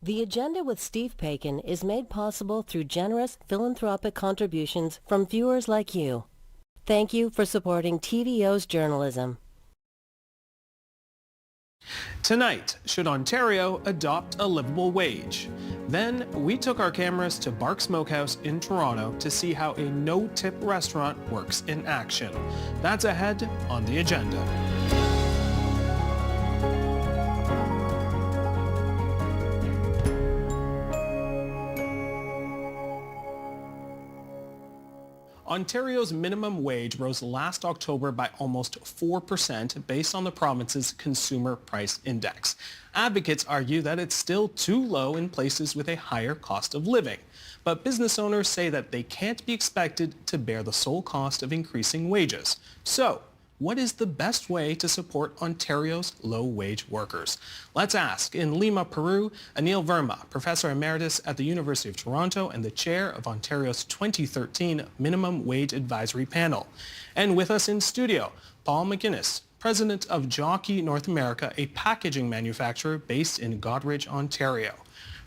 The Agenda with Steve Paikin is made possible through generous philanthropic contributions from viewers like you. Thank you for supporting TVO's journalism. Tonight, should Ontario adopt a livable wage? Then we took our cameras to Bark Smokehouse in Toronto to see how a no-tip restaurant works in action. That's ahead on the agenda. Ontario's minimum wage rose last October by almost 4% based on the province's Consumer Price Index. Advocates argue that it's still too low in places with a higher cost of living. But business owners say that they can't be expected to bear the sole cost of increasing wages. So, what is the best way to support Ontario's low-wage workers? Let's ask. In Lima, Peru, Anil Verma, Professor Emeritus at the University of Toronto and the Chair of Ontario's 2013 Minimum Wage Advisory Panel. And with us in studio, Paul McGuinness, President of Jockey North America, a packaging manufacturer based in Goderich, Ontario.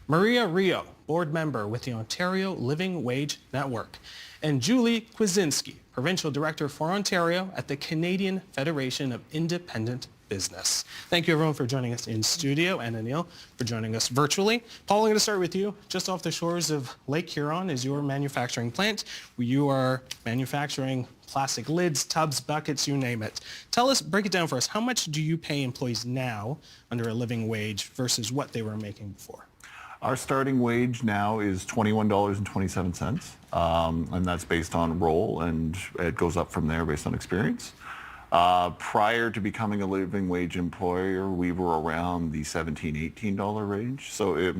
Maria Rio, board member with the Ontario Living Wage Network. And Julie Kwasinski, Provincial Director for Ontario at the Canadian Federation of Independent Business. Thank you everyone for joining us in studio, and Anil for joining us virtually. Paul, I'm going to start with you. Just off the shores of Lake Huron is your manufacturing plant. You are manufacturing plastic lids, tubs, buckets, you name it. Tell us, break it down for us. How much do you pay employees now under a living wage versus what they were making before? Our starting wage now is $21.27, and that's based on role, and it goes up from there based on experience. Prior to becoming a living wage employer, we were around the $17, $18 range. So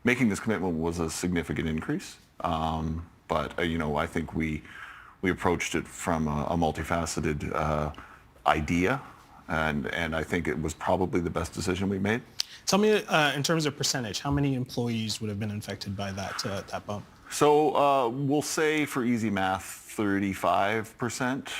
making this commitment was a significant increase. But I think we approached it from a multifaceted idea, and I think it was probably the best decision we made. Tell me, in terms of percentage, how many employees would have been affected by that bump? So we'll say, for easy math, 35%.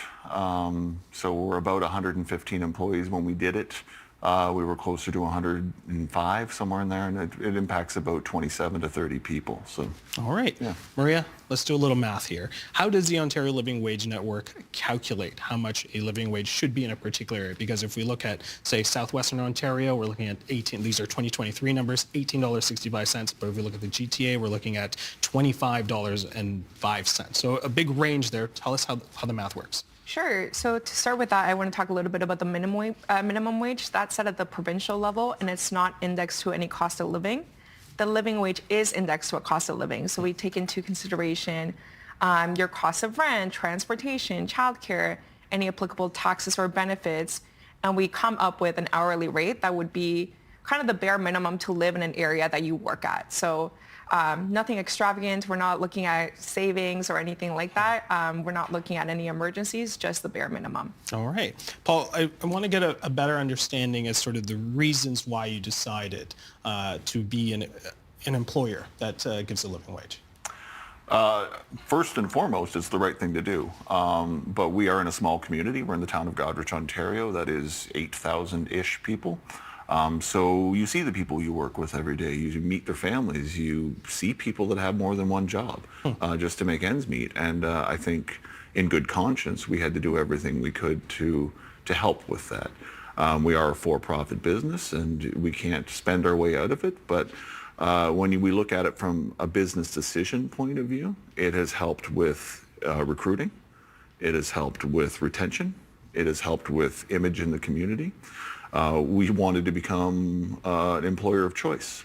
So we're about 115 employees when we did it. We were closer to 105, somewhere in there, and it impacts about 27 to 30 people. So, all right. Yeah. Maria, let's do a little math here. How does the Ontario Living Wage Network calculate how much a living wage should be in a particular area? Because if we look at, say, southwestern Ontario, we're looking at these are 2023 numbers, $18.65. But if we look at the GTA, we're looking at $25.05. So a big range there. Tell us how the math works. Sure. So to start with that, I want to talk a little bit about the minimum wage. That's set at the provincial level, and it's not indexed to any cost of living. The living wage is indexed to a cost of living. So we take into consideration your cost of rent, transportation, childcare, any applicable taxes or benefits, and we come up with an hourly rate that would be kind of the bare minimum to live in an area that you work at. So nothing extravagant. We're not looking at savings or anything like that. We're not looking at any emergencies, just the bare minimum. All right. Paul, I want to get a better understanding as sort of the reasons why you decided to be an employer that gives a living wage. First and foremost, it's the right thing to do. But we are in a small community. We're in the town of Goderich, Ontario. That is 8,000-ish people. So you see the people you work with every day, you meet their families, you see people that have more than one job just to make ends meet. And I think in good conscience, we had to do everything we could to help with that. We are a for-profit business and we can't spend our way out of it, but when we look at it from a business decision point of view, it has helped with recruiting, it has helped with retention, it has helped with image in the community. We wanted to become an employer of choice.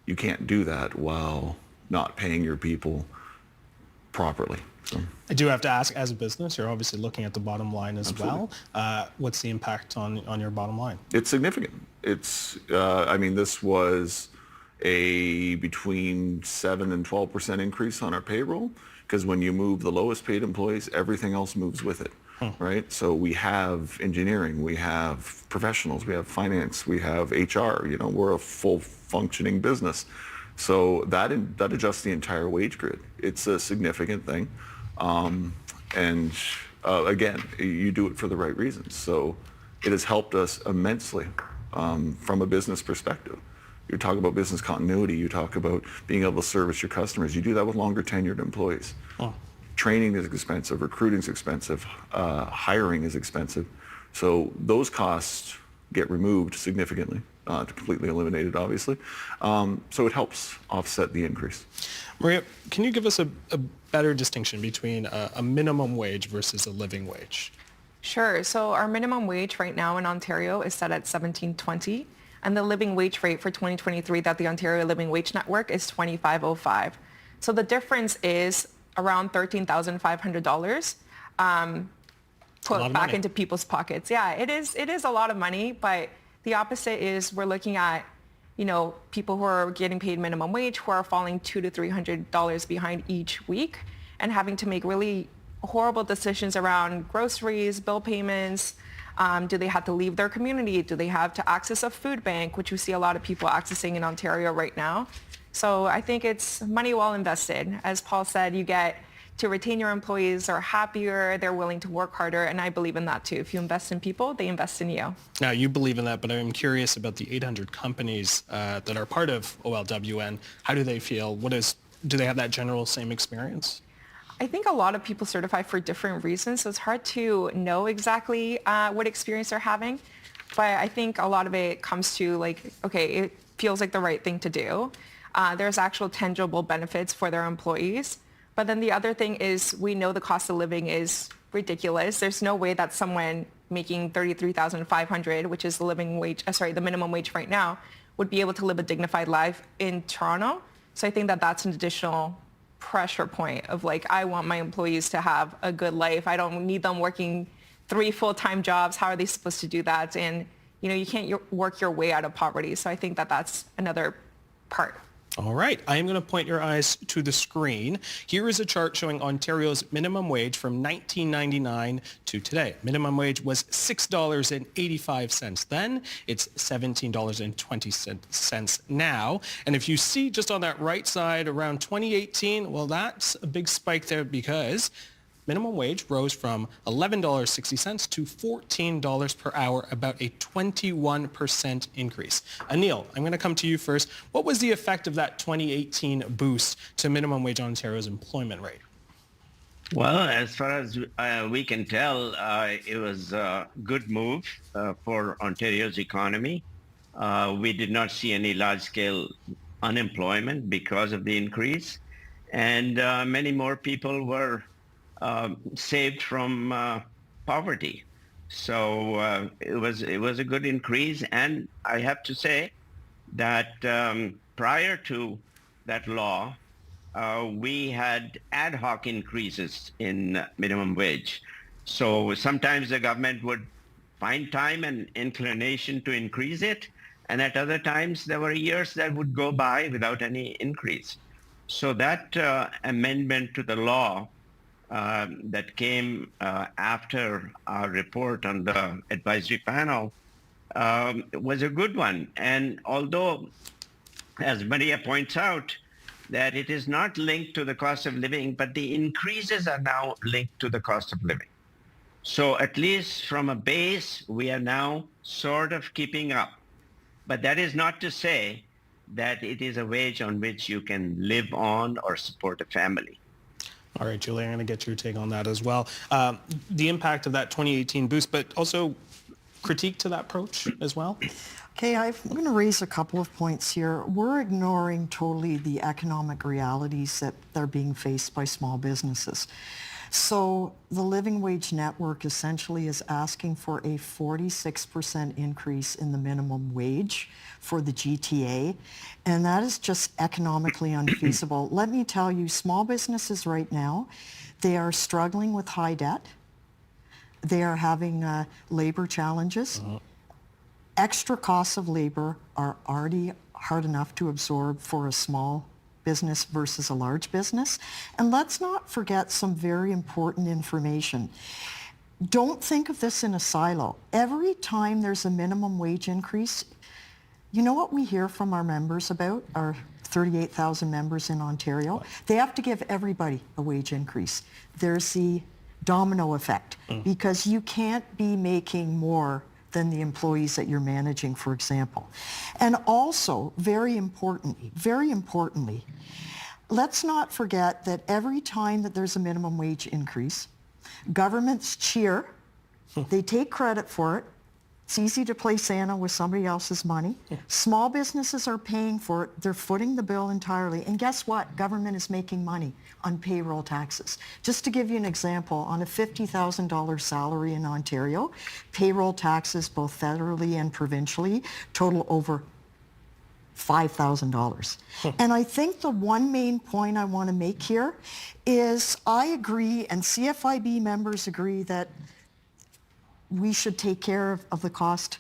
You can't do that while not paying your people properly. So. I do have to ask, as a business, you're obviously looking at the bottom line as Absolutely. well. What's the impact on your bottom line? It's significant. It's, this was a between 7 and 12% increase on our payroll, because when you move the lowest paid employees, everything else moves with it. Right? So we have engineering, we have professionals, we have finance, we have HR, we're a full functioning business. So that adjusts the entire wage grid. It's a significant thing. Again, you do it for the right reasons. So it has helped us immensely from a business perspective You talk about business continuity. You talk about being able to service your customers. You do that with longer tenured employees. Oh. Training is expensive. Recruiting is expensive. Hiring is expensive. So those costs get removed significantly, completely eliminated, obviously. So it helps offset the increase. Maria, can you give us a better distinction between a minimum wage versus a living wage? Sure. So our minimum wage right now in Ontario is set at $17.20, and the living wage rate for 2023 that the Ontario Living Wage Network is $25.05. So the difference is around $13,500 put back into people's pockets. Yeah, it is a lot of money, but the opposite is we're looking at, people who are getting paid minimum wage who are falling $200 to $300 behind each week and having to make really horrible decisions around groceries, bill payments. Do they have to leave their community? Do they have to access a food bank, which we see a lot of people accessing in Ontario right now? So I think it's money well invested. As Paul said, you get to retain your employees, are happier, they're willing to work harder, and I believe in that too. If you invest in people, they invest in you. Now, you believe in that, but I'm curious about the 800 companies that are part of OLWN. How do they feel? Do they have that general same experience? I think a lot of people certify for different reasons, so it's hard to know exactly what experience they're having. But I think a lot of it comes to it feels like the right thing to do. There's actual tangible benefits for their employees. But then the other thing is we know the cost of living is ridiculous. There's no way that someone making $33,500, which is the living wage, the minimum wage right now, would be able to live a dignified life in Toronto. So I think that that's an additional pressure point of I want my employees to have a good life. I don't need them working 3 full-time jobs. How are they supposed to do that? And, you can't work your way out of poverty. So I think that that's another part. All right. I am going to point your eyes to the screen. Here is a chart showing Ontario's minimum wage from 1999 to today. Minimum wage was $6.85 then. It's $17.20 now. And if you see just on that right side around 2018, well, that's a big spike there because minimum wage rose from $11.60 to $14 per hour, about a 21% increase. Anil, I'm going to come to you first. What was the effect of that 2018 boost to minimum wage Ontario's employment rate? Well, as far as we can tell, it was a good move for Ontario's economy. We did not see any large-scale unemployment because of the increase, and many more people were saved from poverty. So it was a good increase. And I have to say that prior to that law, we had ad hoc increases in minimum wage. So sometimes the government would find time and inclination to increase it. And at other times, there were years that would go by without any increase. So that amendment to the law that came after our report on the advisory panel was a good one. And although, as Maria points out, that it is not linked to the cost of living, but the increases are now linked to the cost of living. So at least from a base, we are now sort of keeping up. But that is not to say that it is a wage on which you can live on or support a family. All right, Julie, I'm going to get your take on that as well. The impact of that 2018 boost, but also critique to that approach as well? Okay, I'm going to raise a couple of points here. We're ignoring totally the economic realities that are being faced by small businesses. So the Living Wage Network essentially is asking for a 46% increase in the minimum wage for the GTA, and that is just economically unfeasible. Let me tell you, small businesses right now, they are struggling with high debt. They are having labor challenges. Extra costs of labor are already hard enough to absorb for a small business versus a large business. And let's not forget some very important information. Don't think of this in a silo. Every time there's a minimum wage increase, you know what we hear from our members about, our 38,000 members in Ontario? They have to give everybody a wage increase. There's the domino effect because you can't be making more than the employees that you're managing, for example. And also, very importantly, let's not forget that every time that there's a minimum wage increase, governments cheer, they take credit for it. It's easy to play Santa with somebody else's money. Small businesses are paying for it. They're footing the bill entirely. And guess what? Government is making money on payroll taxes. Just to give you an example, on a $50,000 salary in Ontario, payroll taxes, both federally and provincially, total over $5,000. And I think the one main point I want to make here is I agree, and CFIB members agree, that we should take care of the cost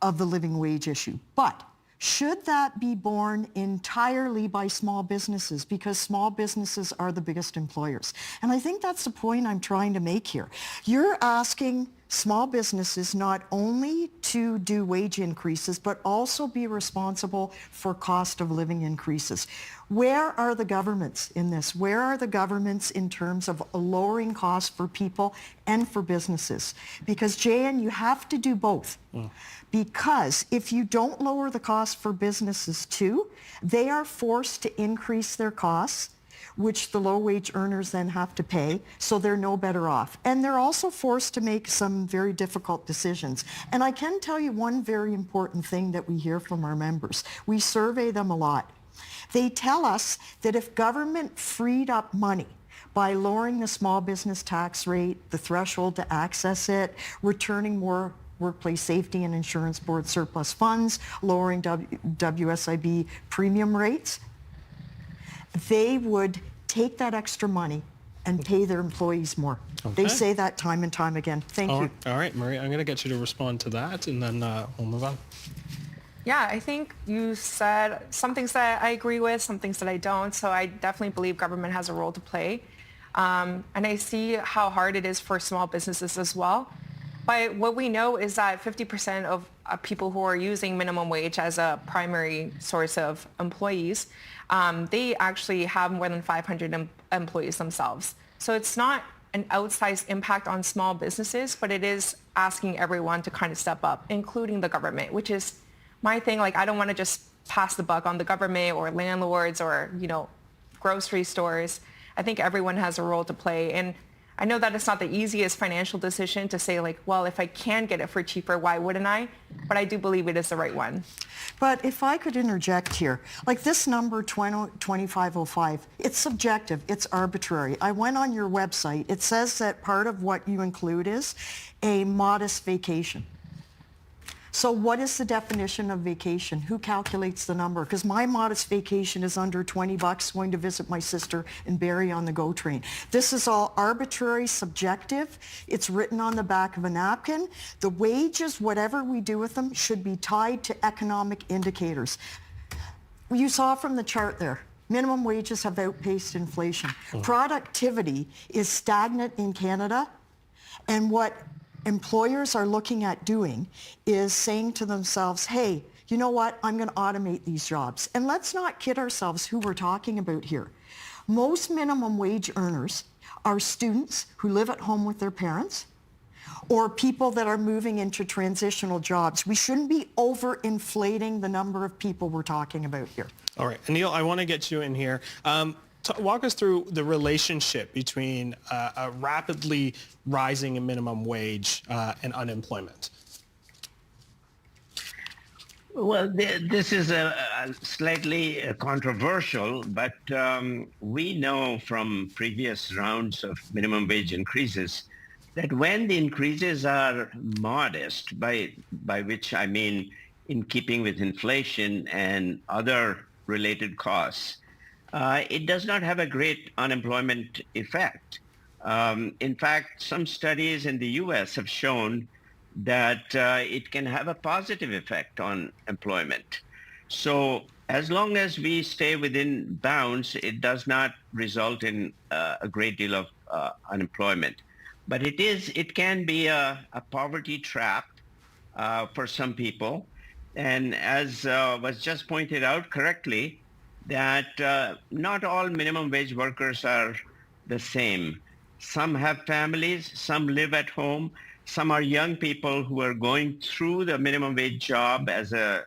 of the living wage issue. But should that be borne entirely by small businesses? Because small businesses are the biggest employers. And I think that's the point I'm trying to make here. You're asking small businesses not only to do wage increases, but also be responsible for cost of living increases. Where are the governments in this? Where are the governments in terms of lowering costs for people and for businesses? Because, Jan, you have to do both. Because if you don't lower the costs for businesses too, they are forced to increase their costs, which the low wage earners then have to pay, so they're no better off. And they're also forced to make some very difficult decisions. And I can tell you one very important thing that we hear from our members. We survey them a lot. They tell us that if government freed up money by lowering the small business tax rate, the threshold to access it, returning more workplace safety and insurance board surplus funds, lowering WSIB premium rates, they would take that extra money and pay their employees more. Okay. They say that time and time again. Thank you. All right, Marie, I'm going to get you to respond to that, and then we'll move on. Yeah, I think you said some things that I agree with, some things that I don't. So I definitely believe government has a role to play. And I see how hard it is for small businesses as well. But what we know is that 50% of people who are using minimum wage as a primary source of employees, they actually have more than 500 employees themselves. So it's not an outsized impact on small businesses, but it is asking everyone to kind of step up, including the government, which is my thing. Like, I don't want to just pass the buck on the government or landlords or, grocery stores. I think everyone has a role to play. And I know that it's not the easiest financial decision to say, like, well, if I can get it for cheaper, why wouldn't I? But I do believe it is the right one. But if I could interject here, like this number 2505, it's subjective, it's arbitrary. I went on your website. It says that part of what you include is a modest vacation. So what is the definition of vacation? Who calculates the number? Because my modest vacation is under $20 going to visit my sister in Barrie on the GO train. This is all arbitrary, subjective. It's written on the back of a napkin. The wages, whatever we do with them, should be tied to economic indicators. You saw from the chart there, minimum wages have outpaced inflation. Productivity is stagnant in Canada, and what employers are looking at doing is saying to themselves, hey, you know what, I'm going to automate these jobs. And let's not kid ourselves who we're talking about here. Most minimum wage earners are students who live at home with their parents or people that are moving into transitional jobs. We shouldn't be overinflating the number of people we're talking about here. All right, Neil, I want to get you in here. Walk us through the relationship between a rapidly rising minimum wage and unemployment. Well, this is a slightly controversial, but we know from previous rounds of minimum wage increases that when the increases are modest, by which I mean in keeping with inflation and other related costs, it does not have a great unemployment effect. In fact, some studies in the U.S. have shown that it can have a positive effect on employment. So as long as we stay within bounds, it does not result in a great deal of unemployment. But it can be a poverty trap for some people. And as was just pointed out correctly, that not all minimum wage workers are the same. Some have families, some live at home, Some are young people who are going through the minimum wage job as a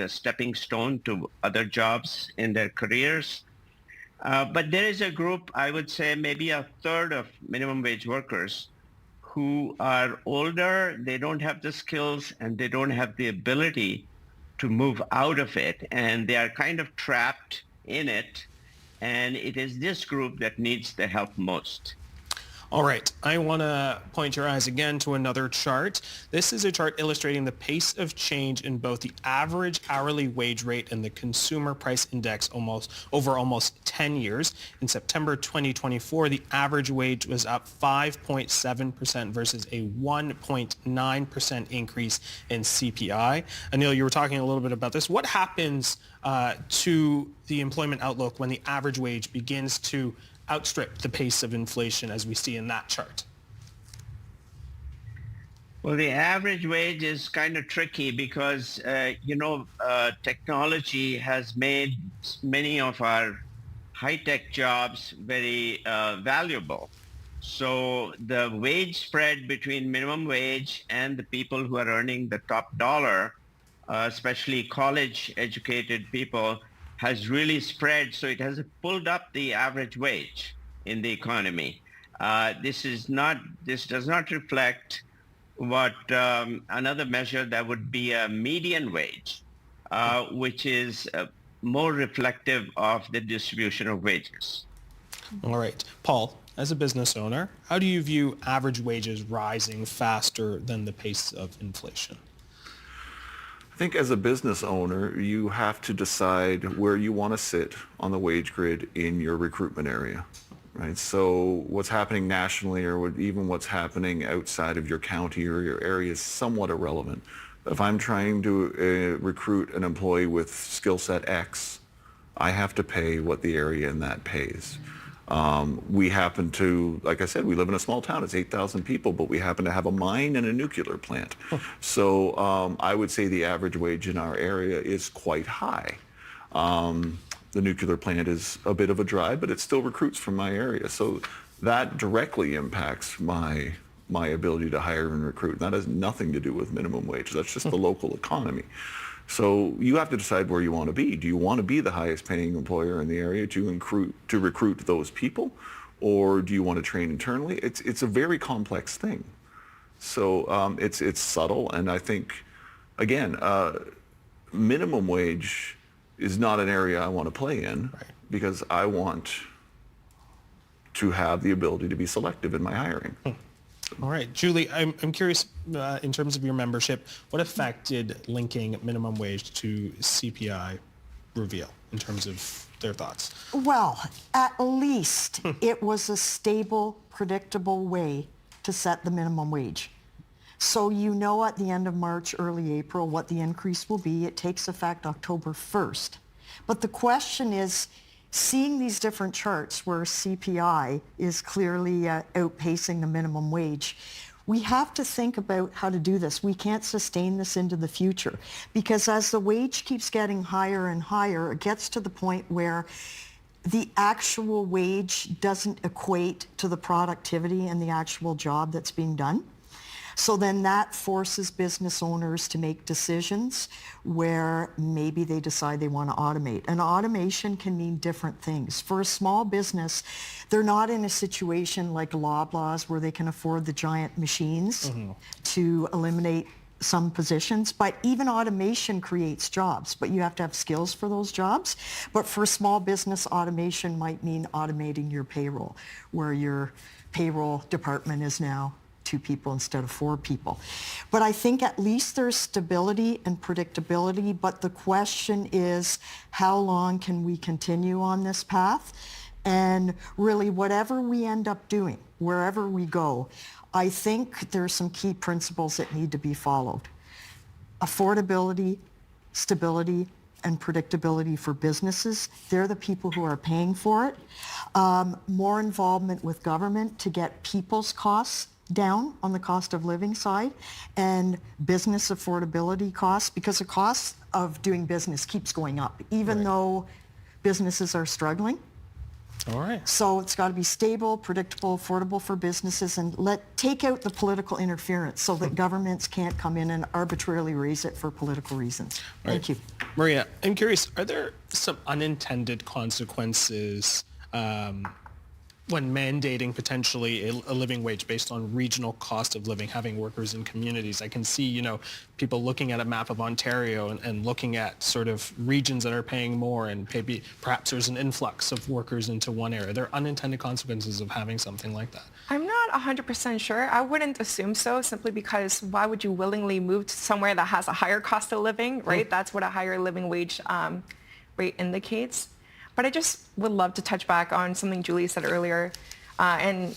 stepping stone to other jobs in their careers. But there is a group, I would say maybe a third of minimum wage workers who are older, they don't have the skills and they don't have the ability to move out of it. And they are kind of trapped in it. And it is this group that needs the help most. All right, I want to point your eyes again to another chart. This is a chart illustrating the pace of change in both the average hourly wage rate and the consumer price index over almost 10 years. In September 2024, the average wage was up 5.7% versus a 1.9% increase in CPI. Anil, you were talking a little bit about this. What happens to the employment outlook when the average wage begins to outstrip the pace of inflation as we see in that chart? Well, the average wage is kind of tricky because, technology has made many of our high-tech jobs very valuable. So the wage spread between minimum wage and the people who are earning the top dollar, especially college-educated people, has really spread, so it has pulled up the average wage in the economy. This does not reflect what another measure that would be a median wage, which is more reflective of the distribution of wages. All right. Paul, as a business owner, how do you view average wages rising faster than the pace of inflation? I think as a business owner, you have to decide where you want to sit on the wage grid in your recruitment area, right? So what's happening nationally or even what's happening outside of your county or your area is somewhat irrelevant. If I'm trying to recruit an employee with skill set X, I have to pay what the area in that pays. We happen to, like I said, we live in a small town. It's 8,000 people, but we happen to have a mine and a nuclear plant. So I would say the average wage in our area is quite high. The nuclear plant is a bit of a drive, but it still recruits from my area. So that directly impacts my ability to hire and recruit. And that has nothing to do with minimum wage. That's just the local economy. So you have to decide where you want to be. Do you want to be the highest paying employer in the area to recruit those people? Or do you want to train internally? It's a very complex thing. So it's subtle. And I think, again, minimum wage is not an area I want to play in, right, because I want to have the ability to be selective in my hiring. All right. Julie, I'm curious, in terms of your membership, what effect did linking minimum wage to CPI reveal in terms of their thoughts? Well, at least it was a stable, predictable way to set the minimum wage. So you know at the end of March, early April, what the increase will be. It takes effect October 1st. But the question is, seeing these different charts where CPI is clearly outpacing the minimum wage, we have to think about how to do this. We can't sustain this into the future because as the wage keeps getting higher and higher, it gets to the point where the actual wage doesn't equate to the productivity and the actual job that's being done. So then that forces business owners to make decisions where maybe they decide they want to automate. And automation can mean different things. For a small business, they're not in a situation like Loblaws where they can afford the giant machines to eliminate some positions, but even automation creates jobs, but you have to have skills for those jobs. But for small business, automation might mean automating your payroll, where your payroll department is now 2 people instead of 4 people. But I think at least there's stability and predictability, but the question is, how long can we continue on this path? And really, whatever we end up doing, wherever we go, I think there's some key principles that need to be followed. Affordability, stability, and predictability for businesses. They're the people who are paying for it. More involvement with government to get people's costs down on the cost of living side, and business affordability costs, because the cost of doing business keeps going up, even though businesses are struggling. All right. So it's got to be stable, predictable, affordable for businesses, and take out the political interference so that governments can't come in and arbitrarily raise it for political reasons. Thank you. Maria, I'm curious, are there some unintended consequences when mandating potentially a living wage based on regional cost of living, having workers in communities? I can see, people looking at a map of Ontario and looking at sort of regions that are paying more, and maybe perhaps there's an influx of workers into one area. Are there unintended consequences of having something like that? I'm not 100% sure. I wouldn't assume so, simply because why would you willingly move to somewhere that has a higher cost of living, right? That's what a higher living wage rate indicates. But I just would love to touch back on something Julie said earlier. And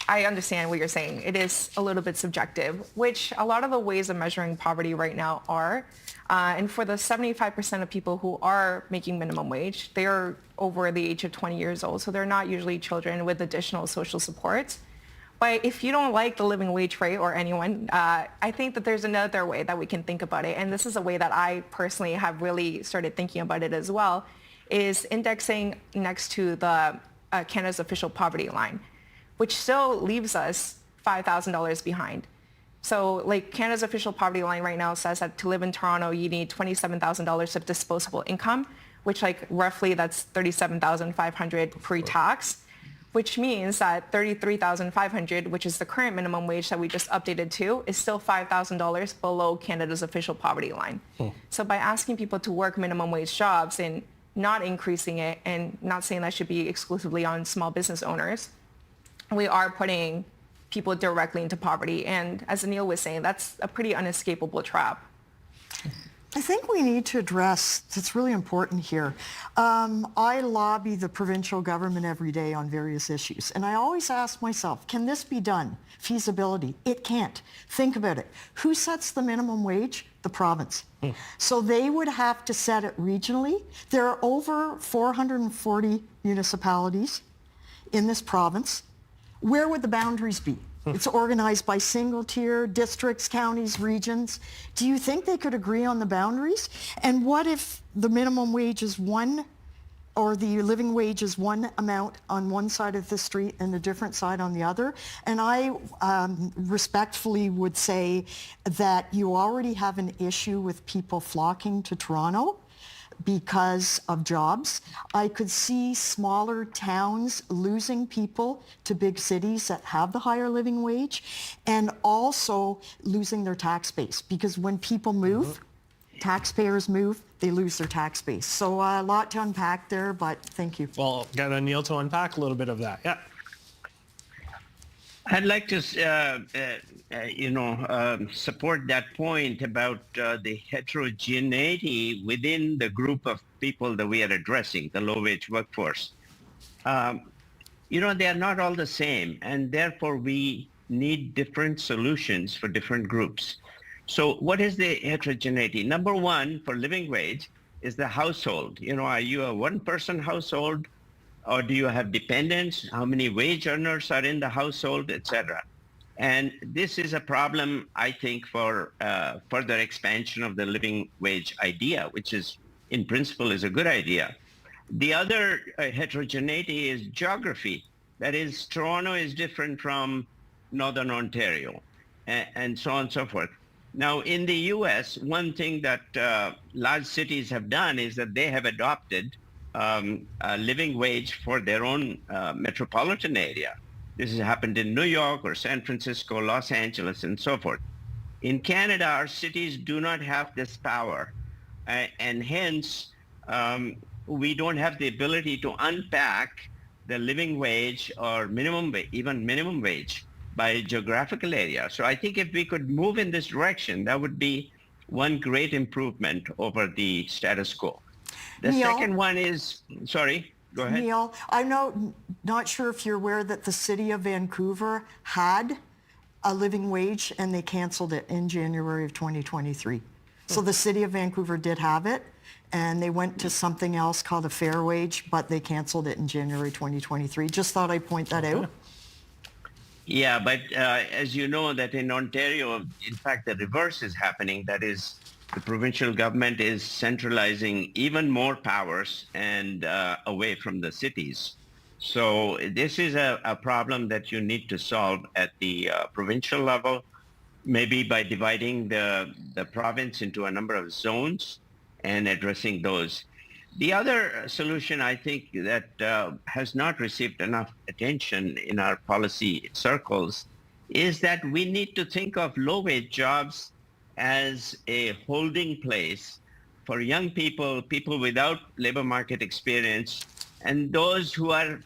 I understand what you're saying. It is a little bit subjective, which a lot of the ways of measuring poverty right now are. And for the 75% of people who are making minimum wage, they are over the age of 20 years old. So they're not usually children with additional social supports. But if you don't like the living wage rate, or anyone, I think that there's another way that we can think about it. And this is a way that I personally have really started thinking about it as well, is indexing next to the Canada's official poverty line, which still leaves us $5,000 behind. So like Canada's official poverty line right now says that to live in Toronto, you need $27,000 of disposable income, which like roughly that's $37,500 pre-tax, which means that $33,500, which is the current minimum wage that we just updated to, is still $5,000 below Canada's official poverty line. So by asking people to work minimum wage jobs and not increasing it, and not saying that should be exclusively on small business owners, we are putting people directly into poverty. And as Anil was saying, that's a pretty unescapable trap. I think we need to address, it's really important here. I lobby the provincial government every day on various issues, and I always ask myself, can this be done? Feasibility. It can't. Think about it. Who sets the minimum wage? The province. So they would have to set it regionally. There are over 440 municipalities in this province. Where would the boundaries be? It's organized by single tier, districts, counties, regions. Do you think they could agree on the boundaries? And what if the minimum wage is one, or the living wage is one amount on one side of the street and a different side on the other? And I respectfully would say that you already have an issue with people flocking to Toronto because of jobs. I could see smaller towns losing people to big cities that have the higher living wage, and also losing their tax base, because when people move, taxpayers move, they lose their tax base. So a lot to unpack there, but thank you. Well, got Anil to unpack a little bit of that. Yeah. I'd like to, support that point about the heterogeneity within the group of people that we are addressing, the low-wage workforce. They are not all the same, and therefore we need different solutions for different groups. So what is the heterogeneity? Number one, for living wage, is the household. Are you a one-person household, or do you have dependents? How many wage earners are in the household, etc.? And this is a problem, I think, for further expansion of the living wage idea, which is, in principle, is a good idea. The other heterogeneity is geography. That is, Toronto is different from Northern Ontario, and so on and so forth. Now, in the U.S., one thing that large cities have done is that they have adopted a living wage for their own metropolitan area. This has happened in New York or San Francisco, Los Angeles, and so forth. In Canada, our cities do not have this power, and hence we don't have the ability to unpack the living wage or minimum wage, even minimum wage, by geographical area. So I think if we could move in this direction, that would be one great improvement over the status quo. The Neil? second one is, sorry, go ahead. Neil, I'm not sure if you're aware that the city of Vancouver had a living wage and they canceled it in January of 2023. So the city of Vancouver did have it, and they went to something else called a fair wage, but they canceled it in January 2023. Just thought I'd point that out. Yeah, but as you know, that in Ontario, in fact, the reverse is happening. That is, the provincial government is centralizing even more powers and away from the cities. So this is a problem that you need to solve at the provincial level, maybe by dividing the province into a number of zones and addressing those. The other solution, I think, that has not received enough attention in our policy circles is that we need to think of low-wage jobs as a holding place for young people, people without labor market experience, and those who are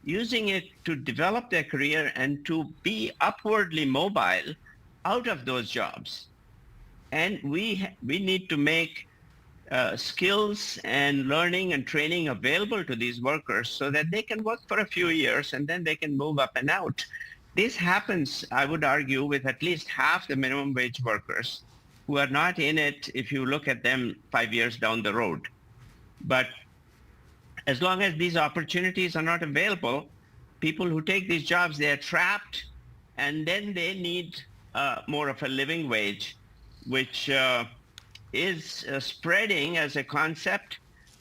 using it to develop their career and to be upwardly mobile out of those jobs. And we need to make skills and learning and training available to these workers so that they can work for a few years and then they can move up and out. This happens, I would argue, with at least half the minimum wage workers who are not in it if you look at them 5 years down the road. But as long as these opportunities are not available, people who take these jobs, they're trapped, and then they need more of a living wage, which is spreading as a concept,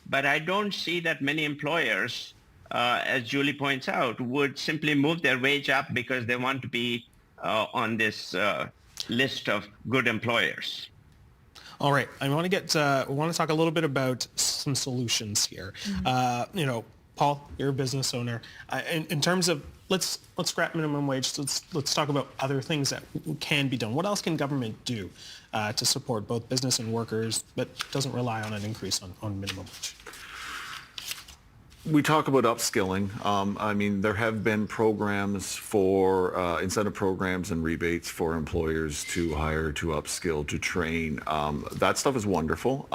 but I don't see that many employers, as Julie points out, would simply move their wage up because they want to be on this list of good employers. All right, I want to talk a little bit about some solutions here. Paul, you're a business owner. In terms of let's scrap minimum wage. So let's talk about other things that can be done. What else can government do to support both business and workers, but doesn't rely on an increase on minimum wage? We talk about upskilling. There have been programs for incentive programs and rebates for employers to hire, to upskill, to train. That stuff is wonderful.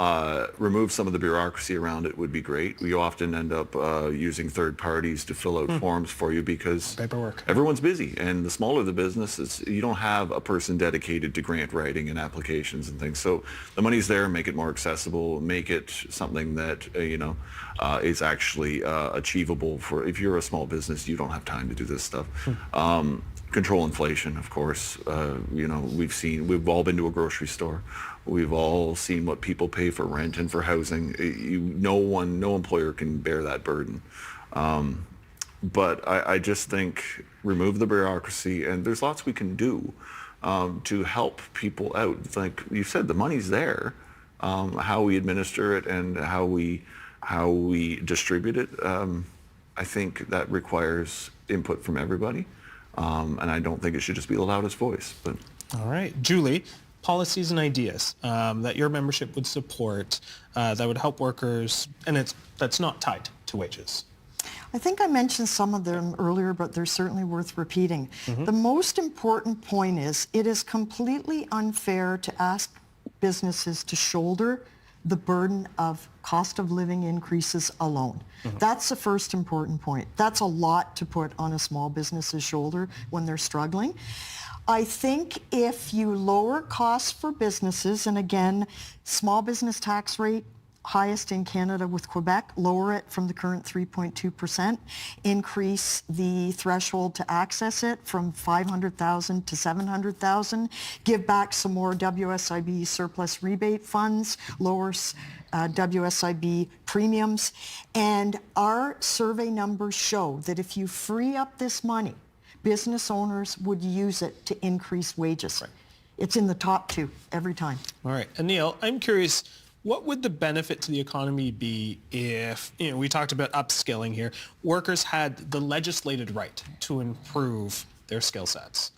Remove some of the bureaucracy around it would be great. We often end up using third parties to fill out forms for you because paperwork. Everyone's busy. And the smaller the business, you don't have a person dedicated to grant writing and applications and things. So the money's there. Make it more accessible. Make it something that is actually achievable for if you're a small business. You don't have time to do this stuff. Control inflation, of course. We've all been to a grocery store. We've all seen what people pay for rent and for housing. No employer can bear that burden. But I just think remove the bureaucracy, and there's lots we can do to help people out. It's like you said, the money's there. How we administer it and how we distribute it, I think that requires input from everybody. And I don't think it should just be the loudest voice. But all right, Julie, policies and ideas that your membership would support that would help workers, and that's not tied to wages. I think I mentioned some of them earlier, but they're certainly worth repeating. The most important point is it is completely unfair to ask businesses to shoulder the burden of cost of living increases alone. That's the first important point. That's a lot to put on a small business's shoulder when they're struggling. I think if you lower costs for businesses, and again, small business tax rate, highest in Canada with Quebec, lower it from the current 3.2%, increase the threshold to access it from 500,000 to 700,000, give back some more WSIB surplus rebate funds, lower WSIB premiums, and our survey numbers show that if you free up this money, business owners would use it to increase wages. Right. It's in the top two every time. All right. Anil, I'm curious, what would the benefit to the economy be if, we talked about upskilling here, workers had the legislated right to improve their skill sets?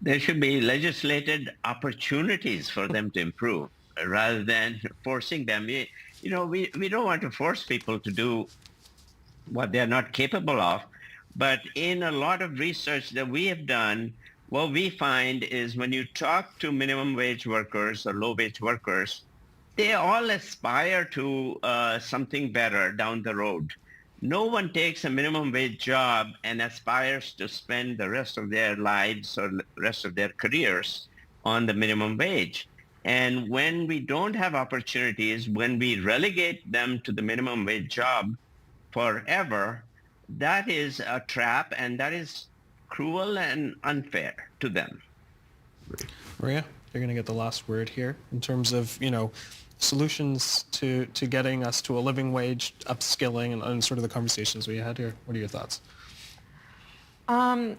There should be legislated opportunities for them to improve rather than forcing them. We don't want to force people to do what they're not capable of, but in a lot of research that we have done, what we find is when you talk to minimum wage workers or low wage workers, they all aspire to something better down the road. No one takes a minimum wage job and aspires to spend the rest of their lives or the rest of their careers on the minimum wage. And when we don't have opportunities, when we relegate them to the minimum wage job forever, that is a trap, and that is cruel and unfair to them. Maria, you're going to get the last word here in terms of, solutions to getting us to a living wage, upskilling, and sort of the conversations we had here? What are your thoughts? I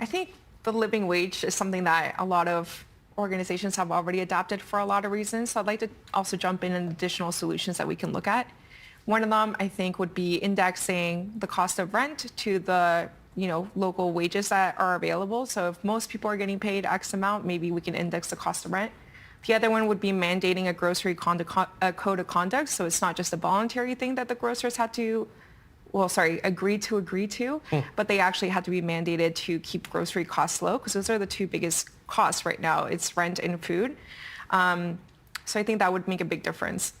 think the living wage is something that a lot of organizations have already adapted for a lot of reasons. So I'd like to also jump in additional solutions that we can look at. One of them, I think, would be indexing the cost of rent to the local wages that are available. So if most people are getting paid X amount, maybe we can index the cost of rent. The other one would be mandating a grocery code of conduct. So it's not just a voluntary thing that the grocers had to, agree to, but they actually had to be mandated to keep grocery costs low, because those are the two biggest costs right now. It's rent and food. So I think that would make a big difference.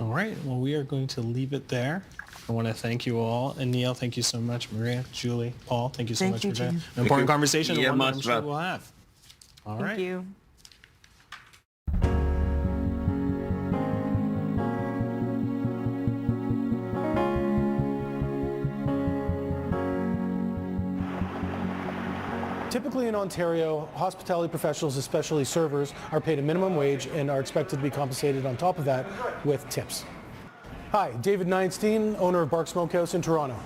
All right. Well, we are going to leave it there. I want to thank you all. And Neil, thank you so much. Maria, Julie, Paul, thank you so much for that. An important conversation, and one that I'm sure we'll have. All right. Thank you. Typically in Ontario, hospitality professionals, especially servers, are paid a minimum wage and are expected to be compensated on top of that with tips. Hi, David Neinstein, owner of Bark Smokehouse in Toronto.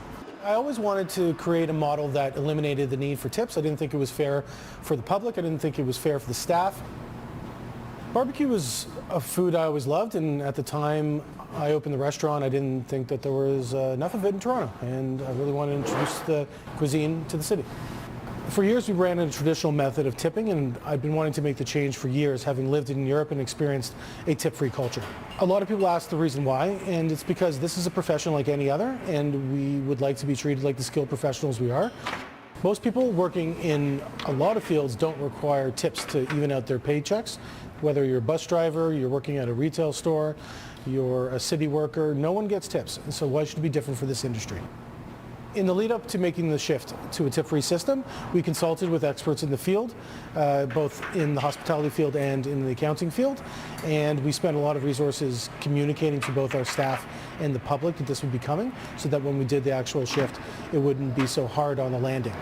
I always wanted to create a model that eliminated the need for tips. I didn't think it was fair for the public. I didn't think it was fair for the staff. Barbecue was a food I always loved, and at the time I opened the restaurant, I didn't think that there was enough of it in Toronto, and I really wanted to introduce the cuisine to the city. For years we ran a traditional method of tipping, and I've been wanting to make the change for years, having lived in Europe and experienced a tip-free culture. A lot of people ask the reason why, and it's because this is a profession like any other, and we would like to be treated like the skilled professionals we are. Most people working in a lot of fields don't require tips to even out their paychecks. Whether you're a bus driver, you're working at a retail store, you're a city worker, no one gets tips. And so why should it be different for this industry? In the lead up to making the shift to a tip-free system, we consulted with experts in the field, both in the hospitality field and in the accounting field, and we spent a lot of resources communicating to both our staff and the public that this would be coming, so that when we did the actual shift, it wouldn't be so hard on the landing.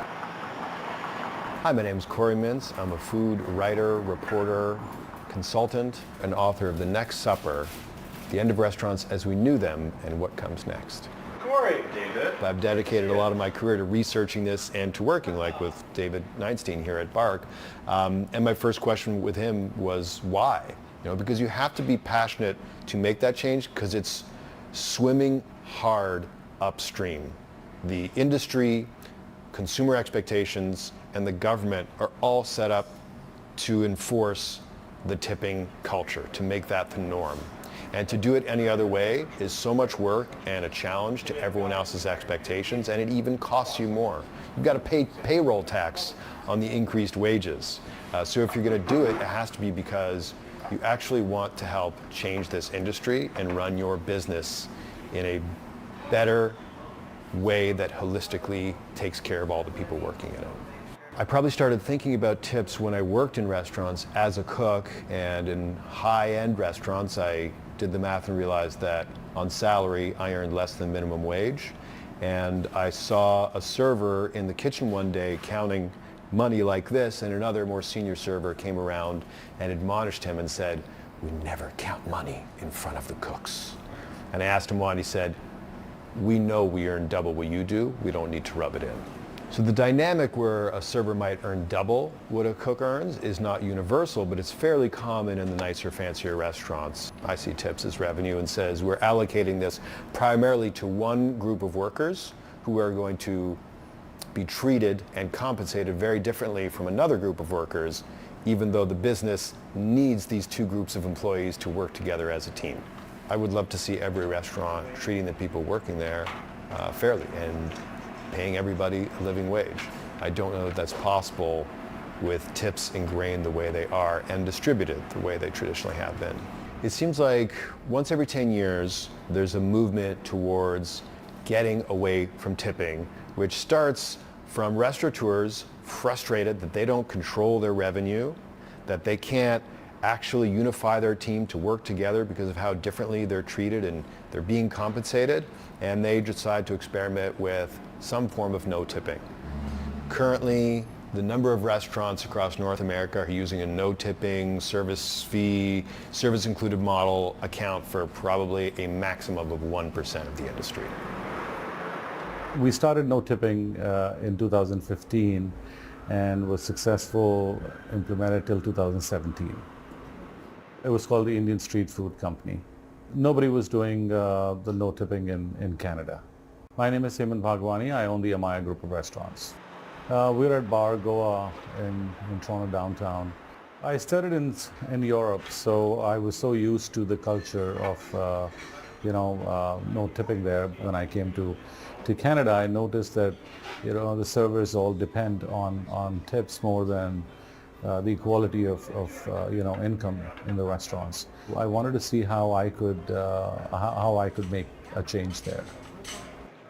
Hi, my name is Corey Mintz. I'm a food writer, reporter, consultant, and author of The Next Supper, The End of Restaurants as We Knew Them, and What Comes Next. Corey, David. I've dedicated a lot of my career to researching this and to working, like with David Neinstein here at Bark. And my first question with him was why? Because you have to be passionate to make that change, because it's swimming hard upstream. The industry, consumer expectations, and the government are all set up to enforce the tipping culture, to make that the norm. And to do it any other way is so much work and a challenge to everyone else's expectations, and it even costs you more. You've got to pay payroll tax on the increased wages. So if you're going to do it, it has to be because you actually want to help change this industry and run your business in a better way that holistically takes care of all the people working in it. I probably started thinking about tips when I worked in restaurants as a cook, and in high-end restaurants I did the math and realized that on salary I earned less than minimum wage, and I saw a server in the kitchen one day counting money like this, and another more senior server came around and admonished him and said, "We never count money in front of the cooks." And I asked him why, and he said, "We know we earn double what you do, we don't need to rub it in." So the dynamic where a server might earn double what a cook earns is not universal, but it's fairly common in the nicer, fancier restaurants. I see tips as revenue and says we're allocating this primarily to one group of workers who are going to be treated and compensated very differently from another group of workers, even though the business needs these two groups of employees to work together as a team. I would love to see every restaurant treating the people working there fairly and paying everybody a living wage. I don't know that that's possible with tips ingrained the way they are and distributed the way they traditionally have been. It seems like once every 10 years, there's a movement towards getting away from tipping, which starts from restaurateurs frustrated that they don't control their revenue, that they can't actually unify their team to work together because of how differently they're treated and they're being compensated, and they decide to experiment with some form of no tipping. Currently, the number of restaurants across North America are using a no tipping, service fee, service included model account for probably a maximum of 1% of the industry. We started no tipping in 2015 and was successful implemented till 2017. It was called the Indian Street Food Company. Nobody was doing the no tipping in Canada. My name is Hemant Bhagwani. I own the Amaya Group of Restaurants. We're at Bar Goa in Toronto downtown. I studied in Europe, so I was so used to the culture of no tipping there. When I came to Canada, I noticed that the servers all depend on tips more than the equality of income in the restaurants. I wanted to see how I could make a change there.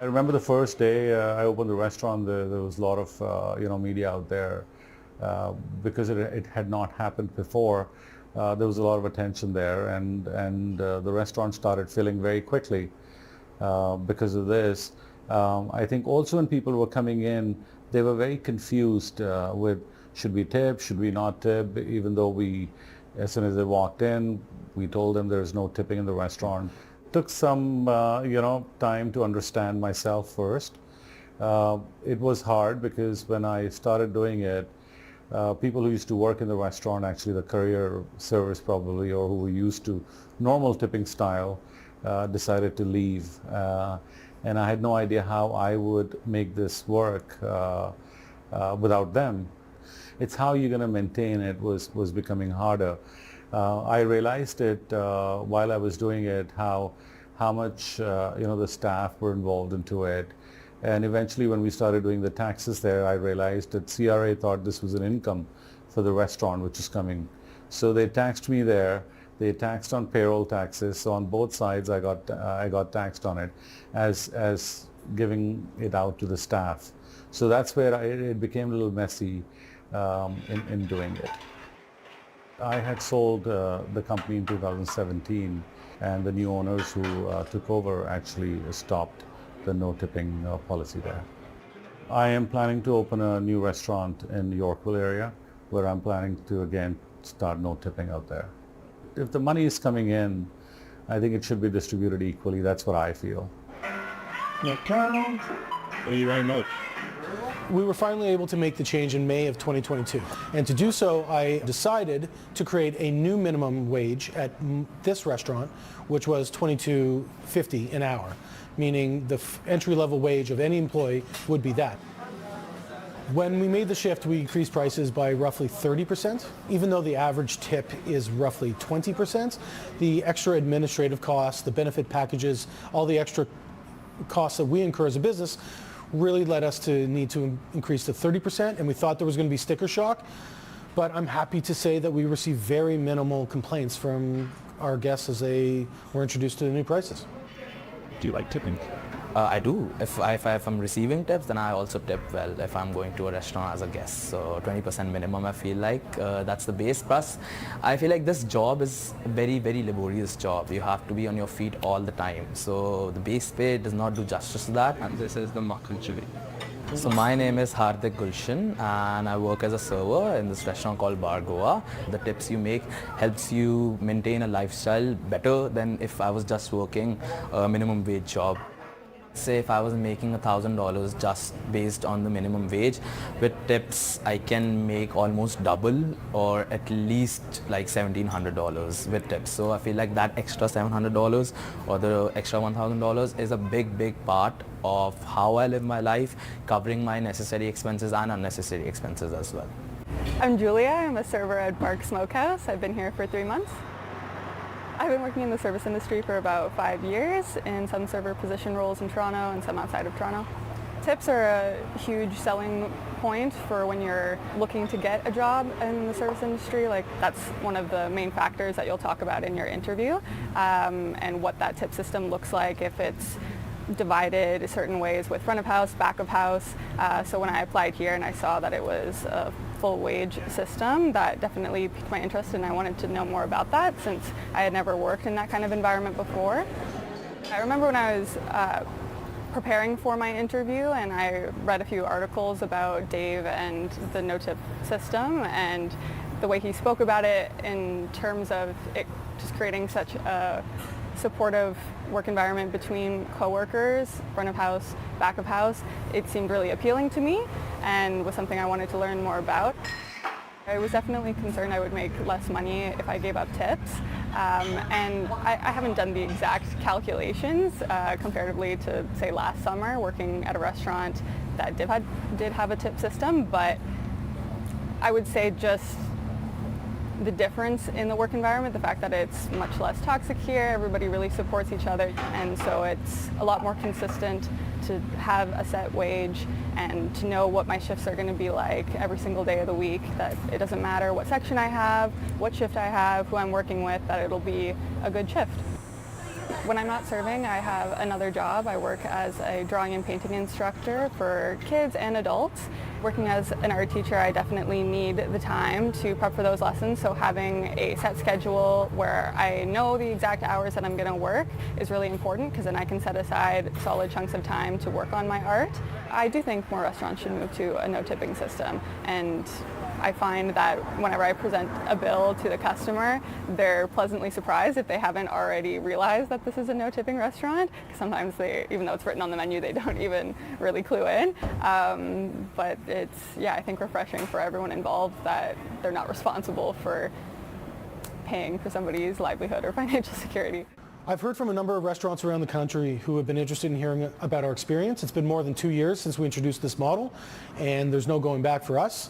I remember the first day I opened the restaurant, there was a lot of media out there because it had not happened before. There was a lot of attention there, and the restaurant started filling very quickly because of this. I think also when people were coming in, they were very confused with should we tip, should we not tip, even though as soon as they walked in, we told them there's no tipping in the restaurant. Took some time to understand myself first. It was hard because when I started doing it, people who used to work in the restaurant, actually the career service probably, or who were used to normal tipping style, decided to leave. And I had no idea how I would make this work without them. It's how you're going to maintain it was becoming harder. I realized it while I was doing it, how much the staff were involved into it. And eventually when we started doing the taxes there, I realized that CRA thought this was an income for the restaurant which is coming. So they taxed me there. They taxed on payroll taxes. So on both sides I got taxed on it as giving it out to the staff. So that's where it became a little messy in doing it. I had sold the company in 2017, and the new owners who took over actually stopped the no tipping policy there. I am planning to open a new restaurant in the Yorkville area where I'm planning to again start no tipping out there. If the money is coming in, I think it should be distributed equally. That's what I feel. Thank you very much. We were finally able to make the change in May of 2022. And to do so, I decided to create a new minimum wage at this restaurant, which was $22.50 an hour, meaning the entry-level wage of any employee would be that. When we made the shift, we increased prices by roughly 30%. Even though the average tip is roughly 20%, the extra administrative costs, the benefit packages, all the extra costs that we incur as a business really led us to need to increase to 30%, and we thought there was going to be sticker shock. But I'm happy to say that we received very minimal complaints from our guests as they were introduced to the new prices. Do you like tipping? I do. If I'm receiving tips, then I also tip well if I'm going to a restaurant as a guest. So 20% minimum, I feel like that's the base. Plus, I feel like this job is a very, very laborious job. You have to be on your feet all the time. So the base pay does not do justice to that. And this is the Makhan chute. So my name is Hardik Gulshan, and I work as a server in this restaurant called Bar Goa. The tips you make helps you maintain a lifestyle better than if I was just working a minimum wage job. Say if I was making $1,000 just based on the minimum wage, with tips I can make almost double or at least like $1,700 with tips. So I feel like that extra $700 or the extra $1,000 is a big, big part of how I live my life, covering my necessary expenses and unnecessary expenses as well. I'm Julia. I'm a server at Bark Smokehouse. I've been here for 3 months. I've been working in the service industry for about 5 years in some server position roles in Toronto and some outside of Toronto. Tips are a huge selling point for when you're looking to get a job in the service industry. Like that's one of the main factors that you'll talk about in your interview, and what that tip system looks like, if it's divided certain ways with front of house, back of house. So when I applied here and I saw that it was a full wage system, that definitely piqued my interest, and I wanted to know more about that since I had never worked in that kind of environment before. I remember when I was preparing for my interview, and I read a few articles about Dave and the no-tip system, and the way he spoke about it in terms of it just creating such a supportive work environment between coworkers, front of house, back of house. It seemed really appealing to me and was something I wanted to learn more about. I was definitely concerned I would make less money if I gave up tips, and I haven't done the exact calculations comparatively to, say, last summer working at a restaurant that did have a tip system, but I would say just the difference in the work environment, the fact that it's much less toxic here, everybody really supports each other, and so it's a lot more consistent to have a set wage and to know what my shifts are going to be like every single day of the week, that it doesn't matter what section I have, what shift I have, who I'm working with, that it'll be a good shift. When I'm not serving, I have another job. I work as a drawing and painting instructor for kids and adults. Working as an art teacher, I definitely need the time to prep for those lessons, so having a set schedule where I know the exact hours that I'm going to work is really important, because then I can set aside solid chunks of time to work on my art. I do think more restaurants should move to a no-tipping system, and I find that whenever I present a bill to the customer, they're pleasantly surprised if they haven't already realized that this is a no-tipping restaurant. Sometimes they, even though it's written on the menu, they don't even really clue in. But it's, I think refreshing for everyone involved that they're not responsible for paying for somebody's livelihood or financial security. I've heard from a number of restaurants around the country who have been interested in hearing about our experience. It's been more than 2 years since we introduced this model, and there's no going back for us.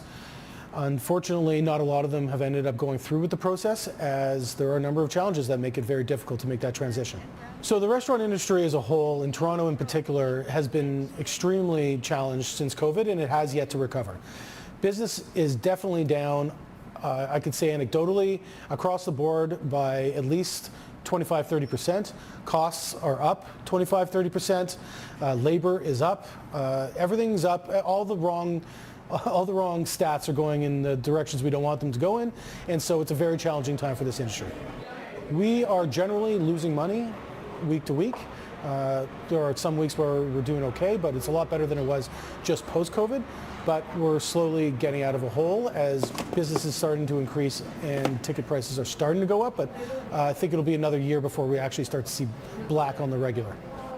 Unfortunately, not a lot of them have ended up going through with the process, as there are a number of challenges that make it very difficult to make that transition. So the restaurant industry as a whole, in Toronto in particular, has been extremely challenged since COVID, and it has yet to recover. Business is definitely down, I could say anecdotally, across the board by at least 25-30%. Costs are up 25-30%. Labor is up. Everything's up. All the wrong stats are going in the directions we don't want them to go in, and so it's a very challenging time for this industry. We are generally losing money week to week. There are some weeks where we're doing okay, but it's a lot better than it was just post-COVID. But we're slowly getting out of a hole as business is starting to increase and ticket prices are starting to go up, but I think it'll be another year before we actually start to see black on the regular.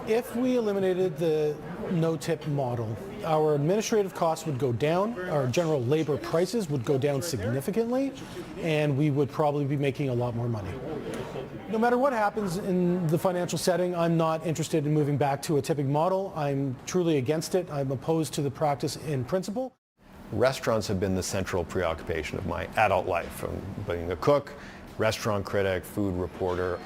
If we eliminated the no-tip model, our administrative costs would go down, our general labor prices would go down significantly, and we would probably be making a lot more money. No matter what happens in the financial setting, I'm not interested in moving back to a tipping model. I'm truly against it. I'm opposed to the practice in principle. Restaurants have been the central preoccupation of my adult life, from being a cook, restaurant critic, food reporter.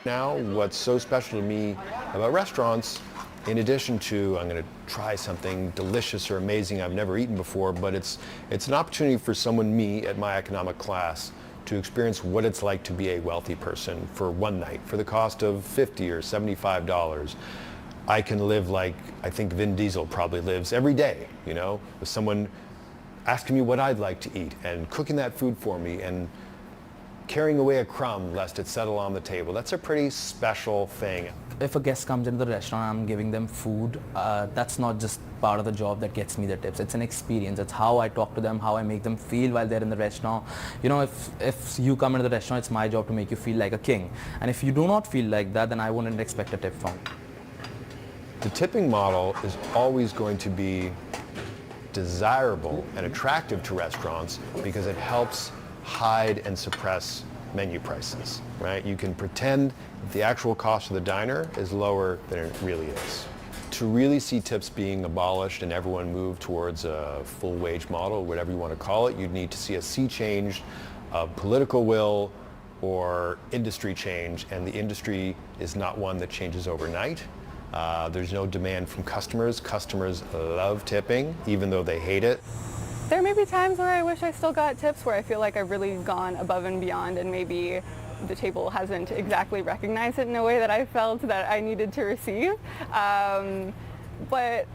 Now, what's so special to me about restaurants, in addition to I'm going to try something delicious or amazing I've never eaten before, but it's an opportunity for someone, me, at my economic class, to experience what it's like to be a wealthy person for one night for the cost of $50 or $75. I can live like I think Vin Diesel probably lives every day, with someone asking me what I'd like to eat and cooking that food for me and carrying away a crumb lest it settle on the table. That's a pretty special thing. If a guest comes into the restaurant, I'm giving them food. That's not just part of the job that gets me the tips. It's an experience. It's how I talk to them, how I make them feel while they're in the restaurant. If you come into the restaurant, it's my job to make you feel like a king. And if you do not feel like that, then I wouldn't expect a tip from you. The tipping model is always going to be desirable and attractive to restaurants because it helps hide and suppress menu prices, right? You can pretend that the actual cost of the diner is lower than it really is. To really see tips being abolished and everyone move towards a full wage model, whatever you want to call it, you'd need to see a sea change of political will or industry change, and the industry is not one that changes overnight. There's no demand from customers. Customers love tipping, even though they hate it. There may be times where I wish I still got tips, where I feel like I've really gone above and beyond, and maybe the table hasn't exactly recognized it in a way that I felt that I needed to receive. But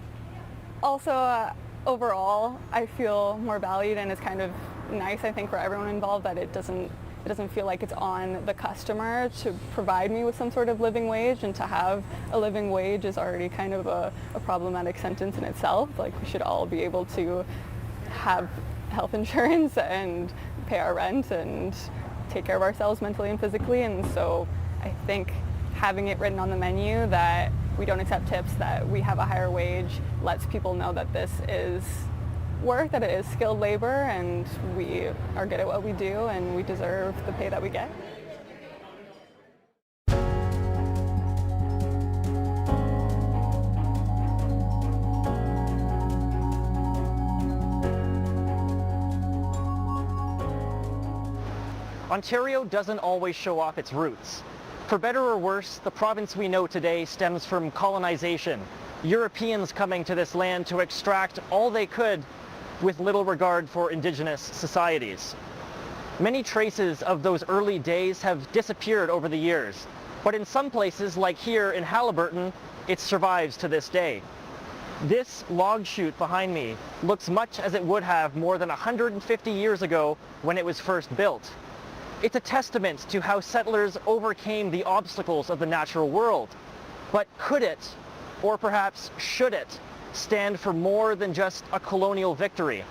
also, overall, I feel more valued, and it's kind of nice, I think, for everyone involved that it's it doesn't feel like it's on the customer to provide me with some sort of living wage, and to have a living wage is already kind of a problematic sentence in itself. Like, we should all be able to have health insurance and pay our rent and take care of ourselves mentally and physically. And so I think having it written on the menu that we don't accept tips, that we have a higher wage, lets people know that this is work, that it is skilled labor, and we are good at what we do and we deserve the pay that we get. Ontario doesn't always show off its roots. For better or worse, the province we know today stems from colonization, Europeans coming to this land to extract all they could with little regard for Indigenous societies. Many traces of those early days have disappeared over the years, but in some places, like here in Haliburton, it survives to this day. This log chute behind me looks much as it would have more than 150 years ago when it was first built. It's a testament to how settlers overcame the obstacles of the natural world. But could it, or perhaps should it, stand for more than just a colonial victory?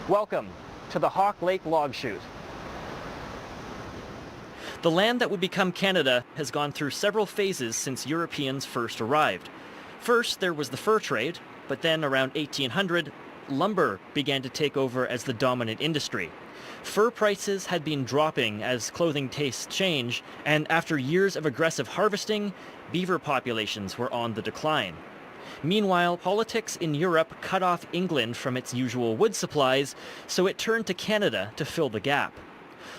Welcome to the Hawk Lake Log Chute. The land that would become Canada has gone through several phases since Europeans first arrived. First, there was the fur trade, but then around 1800, lumber began to take over as the dominant industry. Fur prices had been dropping as clothing tastes change, and after years of aggressive harvesting, beaver populations were on the decline. Meanwhile, politics in Europe cut off England from its usual wood supplies, so it turned to Canada to fill the gap.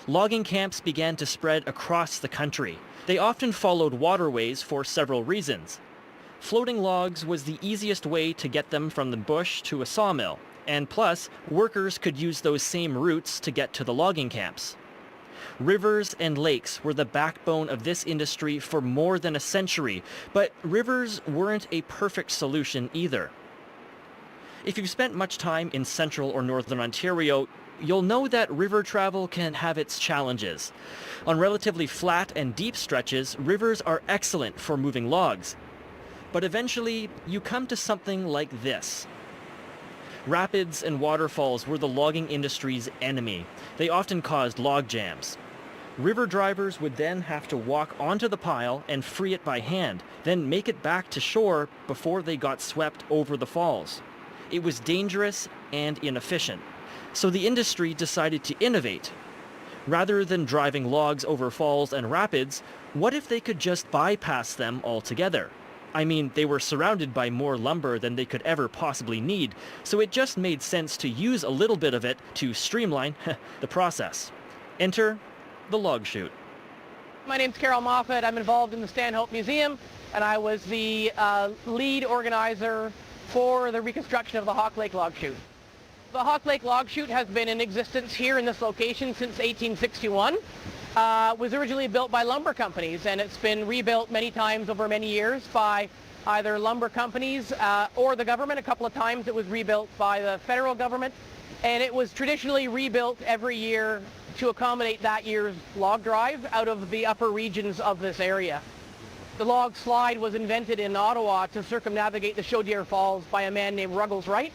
Logging camps began to spread across the country. They often followed waterways for several reasons. Floating logs was the easiest way to get them from the bush to a sawmill, and plus, workers could use those same routes to get to the logging camps. Rivers and lakes were the backbone of this industry for more than a century, but rivers weren't a perfect solution either. If you've spent much time in central or northern Ontario, you'll know that river travel can have its challenges. On relatively flat and deep stretches, rivers are excellent for moving logs. But eventually, you come to something like this. Rapids and waterfalls were the logging industry's enemy. They often caused log jams. River drivers would then have to walk onto the pile and free it by hand, then make it back to shore before they got swept over the falls. It was dangerous and inefficient, so the industry decided to innovate. Rather than driving logs over falls and rapids, what if they could just bypass them altogether? I mean, they were surrounded by more lumber than they could ever possibly need, so it just made sense to use a little bit of it to streamline the process. Enter the log chute. My name's Carol Moffat. I'm involved in the Stanhope Museum, and I was the lead organizer for the reconstruction of the Hawk Lake Log Chute. The Hawk Lake Log Chute has been in existence here in this location since 1861. Was originally built by lumber companies, and it's been rebuilt many times over many years by either lumber companies or the government. A couple of times it was rebuilt by the federal government, and it was traditionally rebuilt every year to accommodate that year's log drive out of the upper regions of this area. The log slide was invented in Ottawa to circumnavigate the Chaudière Falls by a man named Ruggles Wright.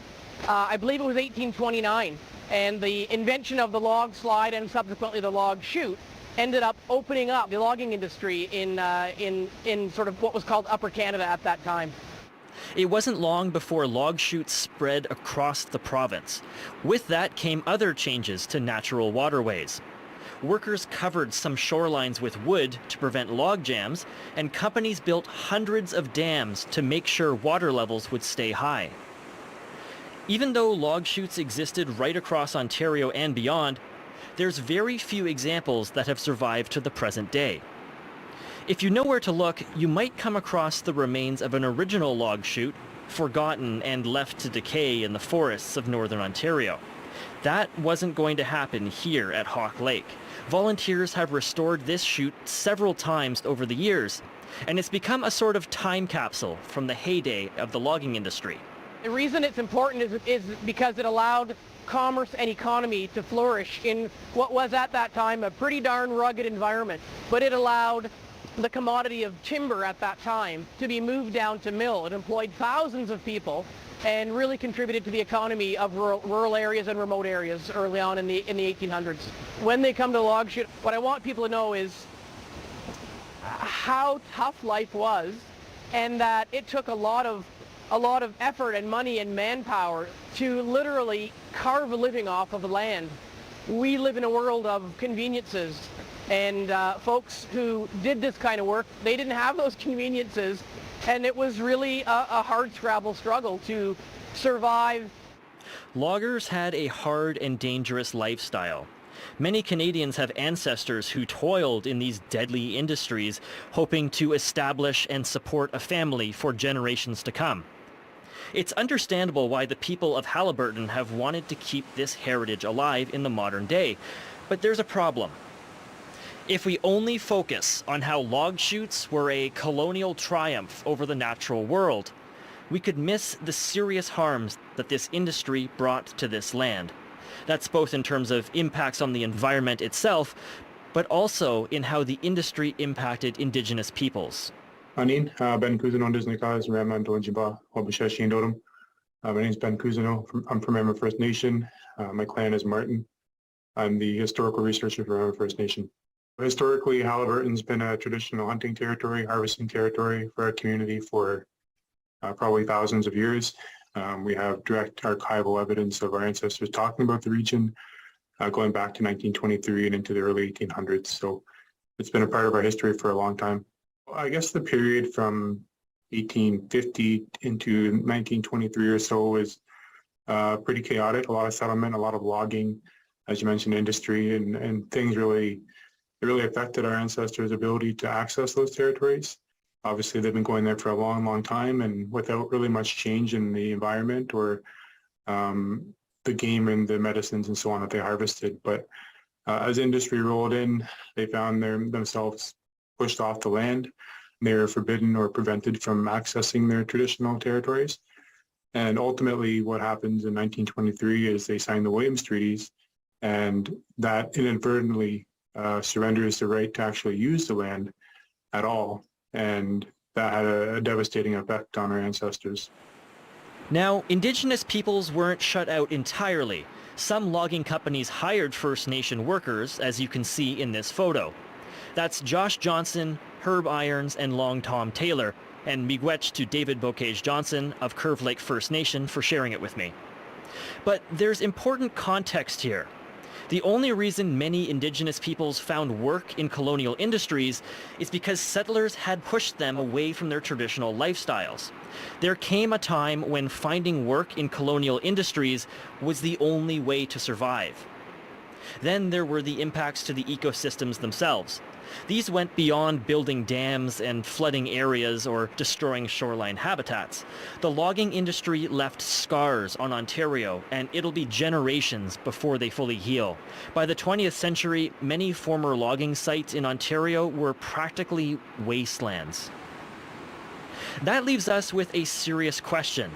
I believe it was 1829, and the invention of the log slide and subsequently the log chute ended up opening up the logging industry in sort of what was called Upper Canada at that time. It wasn't long before log chutes spread across the province. With that came other changes to natural waterways. Workers covered some shorelines with wood to prevent log jams, and companies built hundreds of dams to make sure water levels would stay high. Even though log chutes existed right across Ontario and beyond, there's very few examples that have survived to the present day. If you know where to look, you might come across the remains of an original log chute, forgotten and left to decay in the forests of northern Ontario. That wasn't going to happen here at Hawk Lake. Volunteers have restored this chute several times over the years, and it's become a sort of time capsule from the heyday of the logging industry. The reason it's important is because it allowed commerce and economy to flourish in what was at that time a pretty darn rugged environment. But it allowed the commodity of timber at that time to be moved down to mill. It employed thousands of people and really contributed to the economy of rural areas and remote areas early on in the 1800s. When they come to log chute, what I want people to know is how tough life was, and that it took a lot of effort and money and manpower to literally carve a living off of the land. We live in a world of conveniences, and folks who did this kind of work, they didn't have those conveniences, and it was really a hard scrabble struggle to survive. Loggers had a hard and dangerous lifestyle. Many Canadians have ancestors who toiled in these deadly industries, hoping to establish and support a family for generations to come. It's understandable why the people of Haliburton have wanted to keep this heritage alive in the modern day. But there's a problem. If we only focus on how log chutes were a colonial triumph over the natural world, we could miss the serious harms that this industry brought to this land. That's both in terms of impacts on the environment itself, but also in how the industry impacted Indigenous peoples. Anin, Ben Cousineau Disneykas, Raman Donjiba, Wabashashi and Odom. My name is Ben Cousineau. I'm from Emma First Nation. My clan is Martin. I'm the historical researcher for Emma First Nation. Historically, Haliburton's been a traditional hunting territory, harvesting territory for our community for probably thousands of years. We have direct archival evidence of our ancestors talking about the region going back to 1923 and into the early 1800s. So it's been a part of our history for a long time. I guess the period from 1850 into 1923 or so was pretty chaotic. A lot of settlement, a lot of logging, as you mentioned, industry, and things really affected our ancestors' ability to access those territories. Obviously, they've been going there for a long, long time, and without really much change in the environment or the game and the medicines and so on that they harvested. But as industry rolled in, they found themselves pushed off the land. They were forbidden or prevented from accessing their traditional territories. And ultimately, what happens in 1923 is they signed the Williams Treaties, and that inadvertently surrenders the right to actually use the land at all. And that had a devastating effect on our ancestors. Now, Indigenous peoples weren't shut out entirely. Some logging companies hired First Nation workers, as you can see in this photo. That's Josh Johnson, Herb Irons, and Long Tom Taylor, and miigwech to David Bocage Johnson of Curve Lake First Nation for sharing it with me. But there's important context here. The only reason many Indigenous peoples found work in colonial industries is because settlers had pushed them away from their traditional lifestyles. There came a time when finding work in colonial industries was the only way to survive. Then there were the impacts to the ecosystems themselves. These went beyond building dams and flooding areas or destroying shoreline habitats. The logging industry left scars on Ontario, and it'll be generations before they fully heal. By the 20th century, many former logging sites in Ontario were practically wastelands. That leaves us with a serious question.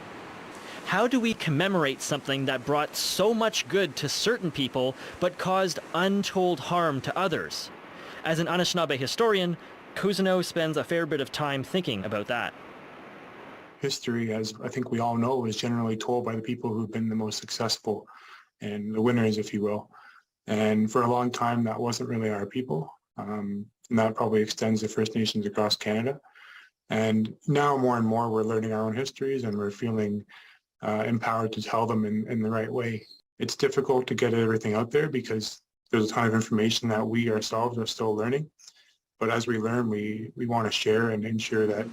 How do we commemorate something that brought so much good to certain people but caused untold harm to others? As an Anishinaabe historian, Cousineau spends a fair bit of time thinking about that. History, as I think we all know, is generally told by the people who've been the most successful and the winners, if you will. And for a long time, that wasn't really our people. And that probably extends to First Nations across Canada. And now more and more, we're learning our own histories and we're feeling empowered to tell them in the right way. It's difficult to get everything out there because there's a ton of information that we ourselves are still learning. But as we learn, we want to share and ensure that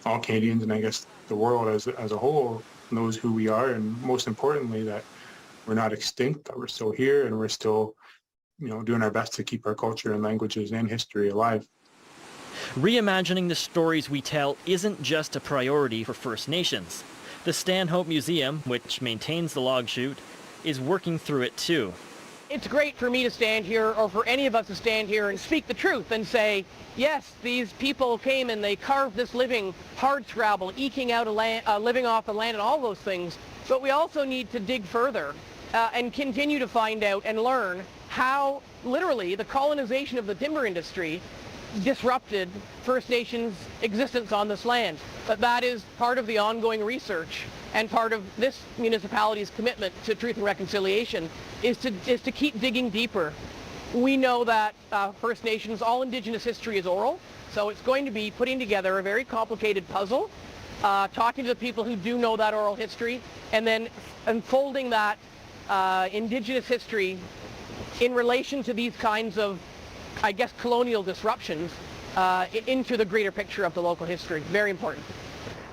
all Canadians, and I guess the world as a whole, knows who we are, and most importantly, that we're not extinct, that we're still here, and we're still, doing our best to keep our culture and languages and history alive. Reimagining the stories we tell isn't just a priority for First Nations. The Stanhope Museum, which maintains the log chute, is working through it too. It's great for me to stand here, or for any of us to stand here and speak the truth and say, yes, these people came and they carved this living, hard scrabble, eking out a living off the land and all those things. But we also need to dig further and continue to find out and learn how literally the colonization of the timber industry disrupted First Nations existence on this land. But that is part of the ongoing research and part of this municipality's commitment to truth and reconciliation is to keep digging deeper. We know that First Nations, all Indigenous history is oral, so it's going to be putting together a very complicated puzzle, talking to the people who do know that oral history, and then unfolding that Indigenous history in relation to these kinds of, I guess, colonial disruptions into the greater picture of the local history. Very important.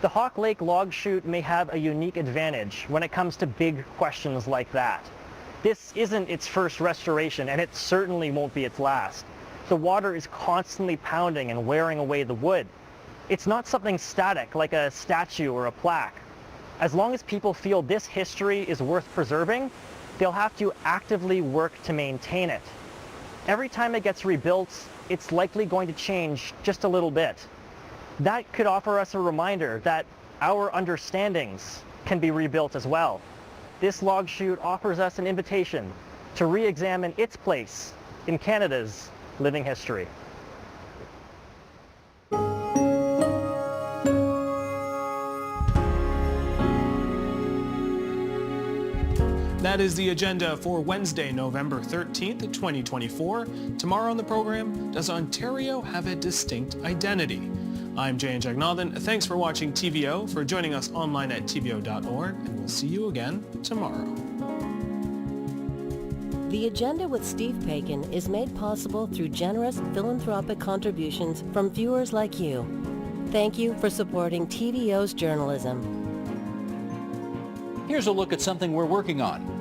The Hawk Lake log chute may have a unique advantage when it comes to big questions like that. This isn't its first restoration, and it certainly won't be its last. The water is constantly pounding and wearing away the wood. It's not something static like a statue or a plaque. As long as people feel this history is worth preserving, they'll have to actively work to maintain it. Every time it gets rebuilt, it's likely going to change just a little bit. That could offer us a reminder that our understandings can be rebuilt as well. This log chute offers us an invitation to re-examine its place in Canada's living history. That is the agenda for Wednesday, November 13th, 2024. Tomorrow on the program, does Ontario have a distinct identity? I'm Jay Jagnathan. Thanks for watching TVO, for joining us online at tvo.org, and we'll see you again tomorrow. The Agenda with Steve Paikin is made possible through generous philanthropic contributions from viewers like you. Thank you for supporting TVO's journalism. Here's a look at something we're working on.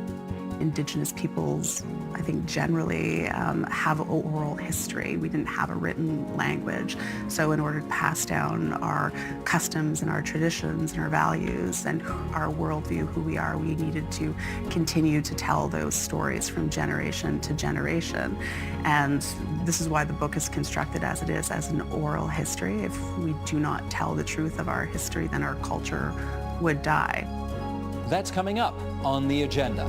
Indigenous peoples, I think, generally have an oral history. We didn't have a written language. So in order to pass down our customs and our traditions and our values and our worldview, who we are, we needed to continue to tell those stories from generation to generation. And this is why the book is constructed as it is, as an oral history. If we do not tell the truth of our history, then our culture would die. That's coming up on The Agenda.